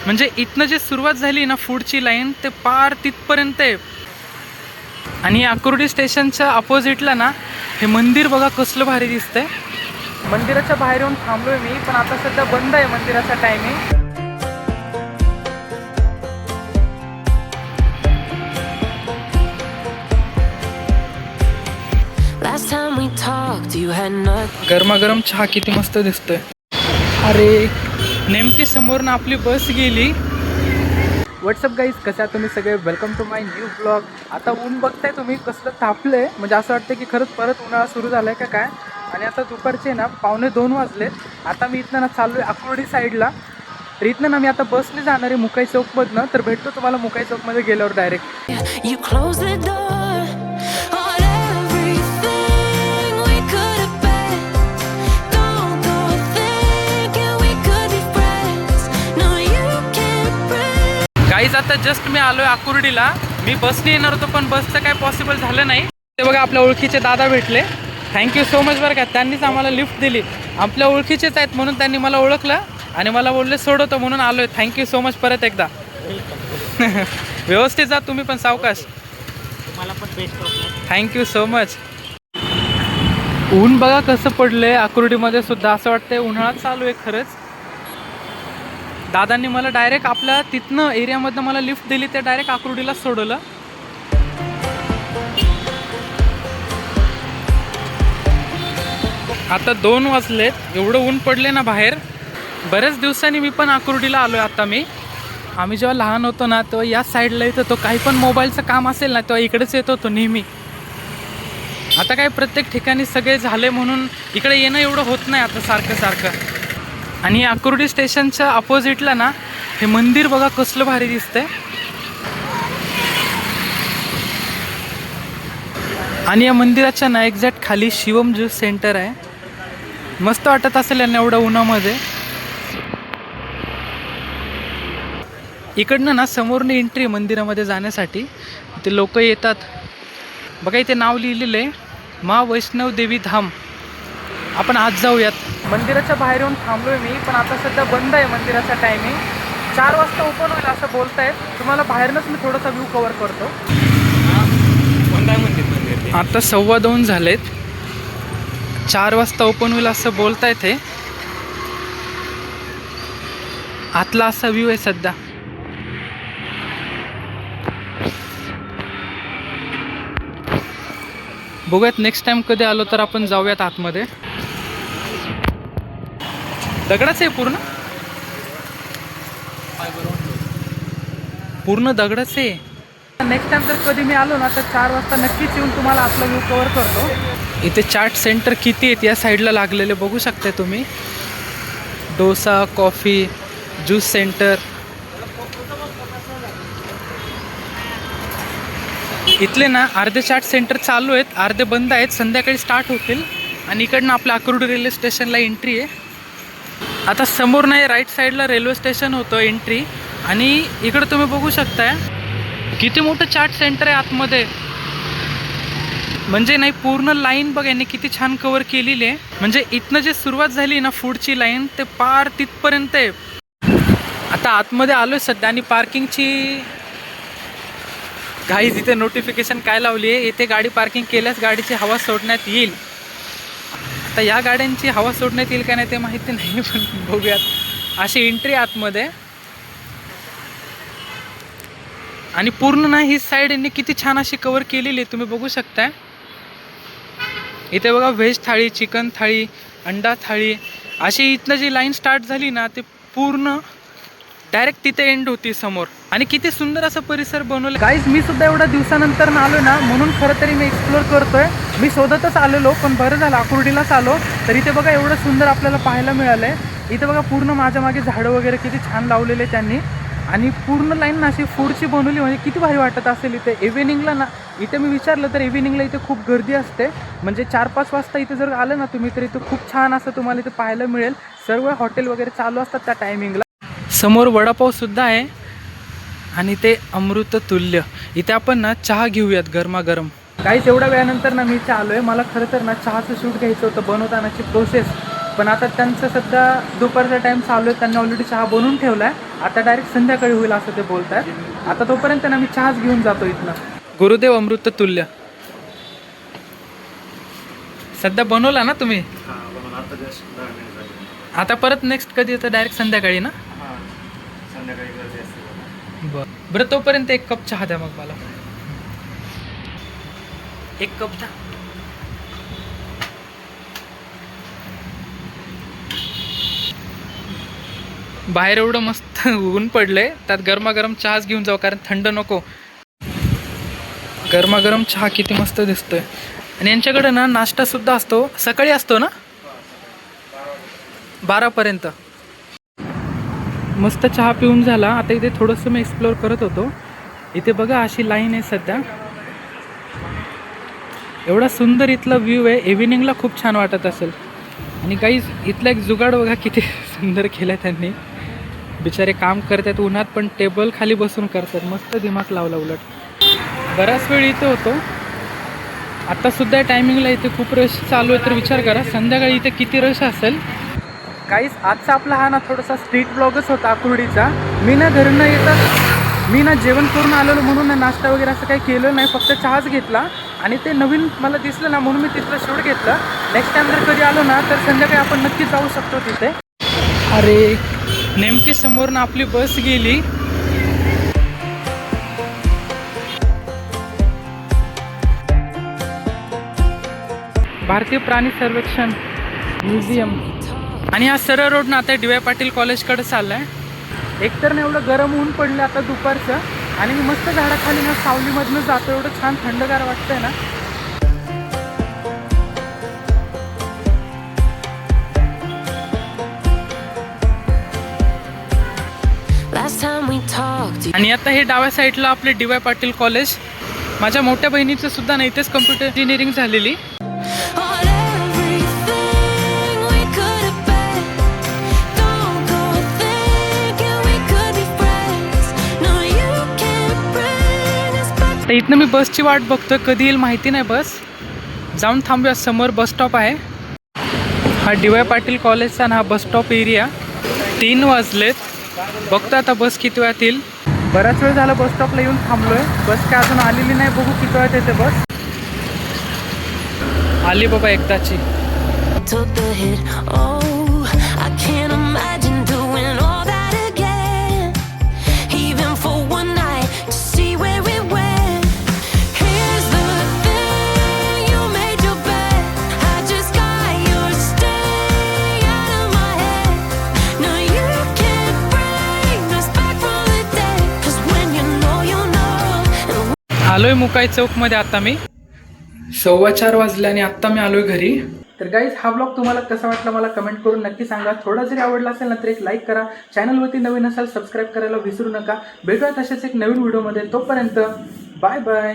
म्हणजे इथनं जी सुरुवात झाली ना फूडची लाईन ते पार तिथपर्यंत आहे. आणि आकुर्डी स्टेशनच्या अपोजिटला ना हे मंदिर बघा कसलं भारी दिसतंय. मंदिराच्या बाहेर येऊन थांबलोय मी, पण आता सध्या बंद आहे मंदिराचा टायमिंग. गरमागरम चहा किती मस्त दिसतोय. अरे नेमकी समोरनं आपली बस गेली. व्हॉट्सअप गाईज, कसे आहात तुम्ही सगळे? Welcome to my new blog. आता ऊन बघताय तुम्ही कसलं तापलंय, म्हणजे असं वाटतं की खरंच परत उन्हाळा सुरू झालाय का काय. आणि आता दुपारचे ना 1:45 वाजलेत. आता मी इथनं ना चाललोय आकुर्डी साईडला. तर इथनं ना मी आता बसने जाणार आहे मुकाई चौकमधनं. तर भेटतो तुम्हाला मुकाई चौकमध्ये गेल्यावर डायरेक्ट. गाईज आता जस्ट मी आलोय आकुर्डीला. मी बसने येणार होतो पण बसचं काय पॉसिबल झालं नाही. ते बघा आपल्या ओळखीचे दादा भेटले. थँक्यू सो मच बरं का, त्यांनीच आम्हाला लिफ्ट दिली. आपल्या ओळखीचेच आहेत म्हणून त्यांनी मला ओळखलं आणि मला बोलले सोडवतो म्हणून आलोय. थँक्यू सो मच परत एकदा. व्यवस्थित जा तुम्ही पण, सावकाश. मला पण बेस्ट. Thank you so much. ऊन बघा कसं पडलंय आकुर्डीमध्ये सुद्धा. असं वाटतंय उन्हाळा चालू आहे खरंच. दादांनी मला डायरेक्ट आपल्या तिथनं एरियामधनं मला लिफ्ट दिली, ते डायरेक्ट आकुर्डीलाच सोडवलं. आता 2 वाजलेत. एवढं ऊन पडले ना बाहेर. बऱ्याच दिवसांनी मी पण आकुर्डीला आलोय. आता आम्ही जेव्हा लहान होतो ना तेव्हा या साईडला येत होतो. काही पण मोबाईलचं काम असेल ना तेव्हा इकडेच येत होतो नेहमी. आता काय प्रत्येक ठिकाणी सगळे झाले म्हणून इकडे येणं एवढं होत नाही आता सारखं. आणि आकुर्डी स्टेशनच्या अपोजिटला ना हे मंदिर बघा कसलं भारी दिसतंय. आणि या मंदिराच्या ना एक्झॅक्ट खाली शिवम ज्यूस सेंटर आहे. मस्त वाटत असेल यांना एवढं उन्हामध्ये. इकडनं ना समोरनं एंट्री मंदिरामध्ये जाण्यासाठी. ते लोक येतात बघा. इथे नाव लिहिलेलं आहे मा वैष्णव देवी धाम. आपण आज जाऊयात. मंदिराच्या बाहेर येऊन थांबलोय मी, पण आता सध्या बंद आहे मंदिराचा टायमिंग. 4 वाजता ओपन होईल असं बोलतायत. तुम्हाला बाहेरनंच मी थोडासा व्ह्यू कव्हर करतो. आता 2:15 झालेत. 4 वाजता ओपन होईल असं बोलतायत. हे आतला असा व्ह्यू आहे सध्या. बघूयात नेक्स्ट टाइम कधी आलो तर आपण जाऊयात आतमध्ये. दगडाच आहे पूर्ण दगडाच आहे. नेक्स्ट टाइम जर कधी मी आलो ना तर 4 वाजता नक्कीच येऊन तुम्हाला आपला व्ह्यू कव्हर करतो. इथे चाट सेंटर किती आहेत या साईडला लागलेले बघू शकताय तुम्ही. Dosa, coffee, juice centre. इथले ना अर्धे चाट सेंटर चालू आहेत, अर्धे बंद आहेत. संध्याकाळी स्टार्ट होतील. आणि इकडनं आपल्या आकुर्डी रेल्वे स्टेशनला एंट्री आहे. आता समोर नाही राईट साईडला रेल्वे स्टेशन होतं एंट्री. आणि इकडं तुम्ही बघू शकताय किती मोठं चाट सेंटर आहे आतमध्ये. म्हणजे नाही पूर्ण लाईन बघ यांनी किती छान कव्हर केलेली आहे. म्हणजे इथनं जी सुरुवात झाली ना फूडची लाईन ते पार तिथपर्यंत आहे. आता आतमध्ये आलोय सध्या. आणि पार्किंगची गाईज इथे नोटिफिकेशन काय लावली आहे, इथे गाडी पार्किंग केल्यास गाडीची हवा सोडण्यात येईल. आता या गाड्यांची हवा सोडण्यात येईल का नाही ते माहिती नाही, पण बघूयात. अशी एंट्री आतमध्ये. आणि पूर्ण ना ही साईड यांनी किती छान अशी कव्हर केलेली आहे तुम्ही बघू शकताय. इथे बघा व्हेज थाळी, चिकन थाळी, अंडा थाळी अशी इथनं जी लाईन स्टार्ट झाली ना ते पूर्ण डायरेक्ट तिथे एंड होती समोर. आणि किती सुंदर असं परिसर बनवलं. गाईज मी सुद्धा एवढ्या दिवसानंतर ना आलो ना, म्हणून खरं तरी मी एक्सप्लोर करतोय. मी शोधतच आलेलो पण बरं झालं आकुर्डीलाच आलो. तर इथे बघा एवढं सुंदर आपल्याला पाहायला मिळालंय. इथे बघा पूर्ण माझ्या मागे झाडं वगैरे किती छान लावलेले त्यांनी. आणि पूर्ण लाईन ना अशी फूडची बनवली, म्हणजे किती भारी वाटत असेल. इथे इव्हिनिंगला ना, इथे मी विचारलं तर इव्हिनिंगला इथे खूप गर्दी असते. म्हणजे 4-5 वाजता इथे जर आलं ना तुम्ही तर इथे खूप छान असं तुम्हाला इथे पाहायला मिळेल. सर्व हॉटेल वगैरे चालू असतात त्या टायमिंगला. समोर वडापाव सुद्धा आहे. आणि ते अमृत तुल्य. इथे आपण ना चहा घेऊयात गरमागरम. काहीच एवढ्या वेळानंतर ना मी इथे आलो आहे. मला खरं तर ना चहाचं शूट घ्यायचं होतं, बनवतानाची प्रोसेस. पण आता त्यांचं सध्या दुपारचा टाईम चालू आहे, त्यांनी ऑलरेडी चहा बनवून ठेवला आहे, आता डायरेक्ट संध्याकाळी होईल असं ते बोलत आहेत. आता तोपर्यंत ना मी चहाच घेऊन जातो इथनं. गुरुदेव अमृत तुल्य. सध्या बनवला ना तुम्ही? आता परत नेक्स्ट कधी येतं? डायरेक्ट संध्याकाळी ना? बरं तोपर्यंत एक कप चहा द्या मग मला. एक कप द्या. बाहेर एवढं मस्त ऊन पडलंय, त्यात गरमागरम चहाच घेऊन जाऊ, कारण थंड नको. गरमागरम चहा किती मस्त दिसतोय. आणि यांच्याकडे ना नाश्ता सुद्धा असतो, सकाळी असतो ना 12पर्यंत. मस्त चहा पिऊन झाला. आता इथे थोडंसं मी एक्सप्लोअर करत होतो. इथे बघा अशी लाईन आहे सध्या. एवढा सुंदर इथला व्ह्यू आहे. इव्हिनिंगला खूप छान वाटत असेल. आणि काही इथला एक जुगाड बघा किती सुंदर केला त्यांनी. बिचारे काम करतात उन्हात, पण टेबल खाली बसून करतात. मस्त दिमाग लावला. उलट बराच वेळ इथे होतो. आत्तासुद्धा टायमिंगला इथे खूप रश चालू आहे, तर विचार करा संध्याकाळी इथे किती रश असेल. काहीच आजचा आपला हा ना थोडासा स्ट्रीट ब्लॉगच होता आकुर्डीचा. मी ना घरून येतात, मी ना जेवण करून आलेलो म्हणून ना नाश्ता वगैरे असं काही केलं नाही, फक्त चहाच घेतला. आणि ते नवीन मला दिसलं ना म्हणून मी तिथलं शूट घेतलं. नेक्स्ट टाइम जर कधी आलो ना तर संध्याकाळी आपण नक्की जाऊ शकतो तिथे. अरे नेमकी समोरनं आपली बस गेली. भारतीय प्राणी सर्वेक्षण म्युझियम. आणि हा सरळ रोड ना आता डी.वाय. पाटील कॉलेजकडे चालला आहे. एकतर ना एवढं गरम ऊन पडलं आता दुपारचं, आणि मी मस्त झाडाखाली ना सावलीमधनं जातो. एवढं छान थंडगार वाटतंय ना. आणि आता हे डाव्या साईडला आपले डी.वाय. पाटील कॉलेज. माझ्या मोठ्या बहिणीचं सुद्धा नाही इथेच कम्प्युटर इंजिनिअरिंग झालेली. तर इथनं मी बसची वाट बघतोय, कधी येईल माहिती नाही बस. जाऊन थांबूया. समोर बस स्टॉप आहे. हा डी.वाय. पाटील कॉलेजचा ना हा बस स्टॉप एरिया. 3 वाजलेत. बघतो आता बस किती वेळात येईल. बराच वेळ झाला बस स्टॉपला येऊन थांबलोय. बस काय अजून आलेली नाही, बघू किती वेळात येते बस. आली बाबा एकदाची. आलोय मुकाई चौकमध्ये आता मी. 4:15 वाजले आणि आत्ता मी आलोय घरी. तर गाईज हा ब्लॉग तुम्हाला कसा वाटला मला कमेंट करून नक्की सांगा. थोडा जरी आवडला असेल ना तर एक लाईक करा. चॅनलवरती नवीन असाल सबस्क्राईब करायला विसरू नका. भेटूया तशाच एक नवीन व्हिडिओमध्ये. तोपर्यंत बाय बाय.